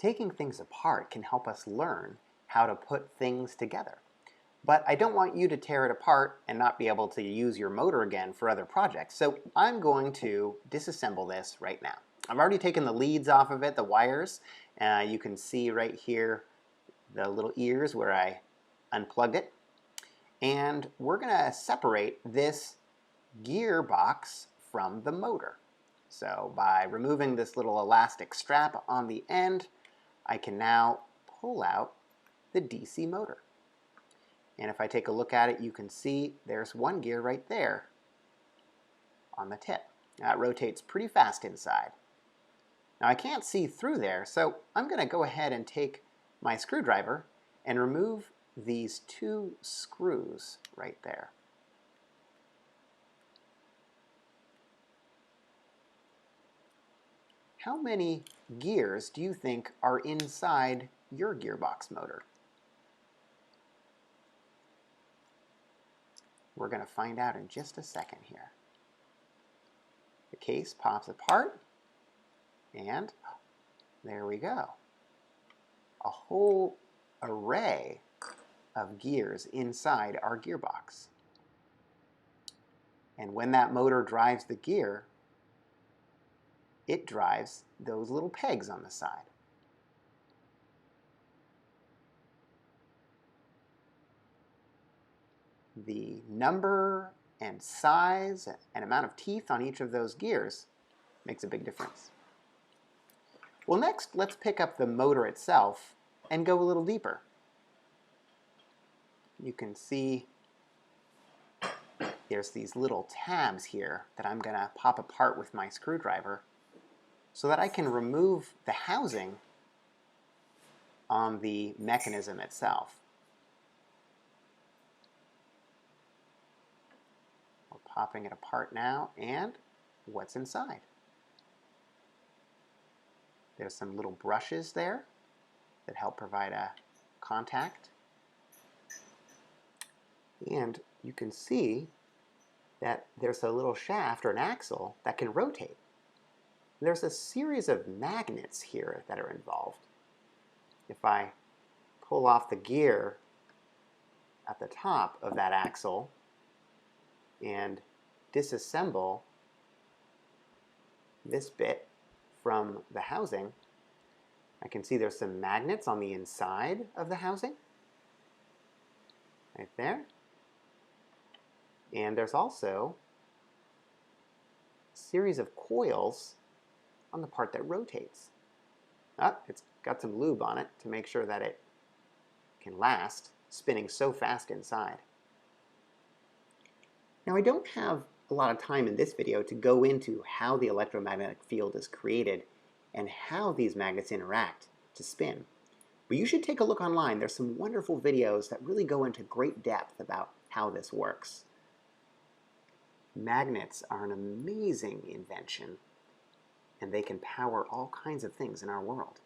Taking things apart can help us learn how to put things together. But I don't want you to tear it apart and not be able to use your motor again for other projects. So I'm going to disassemble this right now. I've already taken the leads off of it, the wires. You can see right here the little ears where I unplugged it. And we're going to separate this gearbox from the motor. So by removing this little elastic strap on the end, I can now pull out the DC motor. And if I take a look at it, you can see there's one gear right there on the tip. Now it rotates pretty fast inside. Now I can't see through there, so I'm going to go ahead and take my screwdriver and remove these two screws right there. How many gears do you think are inside your gearbox motor? We're going to find out in just a second here. The case pops apart, and there we go. A whole array of gears inside our gearbox. And when that motor drives the gear, it drives those little pegs on the side. The number and size and amount of teeth on each of those gears makes a big difference. Well, next, let's pick up the motor itself and go a little deeper. You can see there's these little tabs here that I'm going to pop apart with my screwdriver so that I can remove the housing on the mechanism itself. We're popping it apart now, and what's inside? There's some little brushes there that help provide a contact. And you can see that there's a little shaft or an axle that can rotate. There's a series of magnets here that are involved. If I pull off the gear at the top of that axle and disassemble this bit from the housing, I can see there's some magnets on the inside of the housing, right there. And there's also a series of coils on the part that rotates. It's got some lube on it to make sure that it can last, spinning so fast inside. Now I don't have a lot of time in this video to go into how the electromagnetic field is created and how these magnets interact to spin. But you should take a look online. There's some wonderful videos that really go into great depth about how this works. Magnets are an amazing invention, and they can power all kinds of things in our world.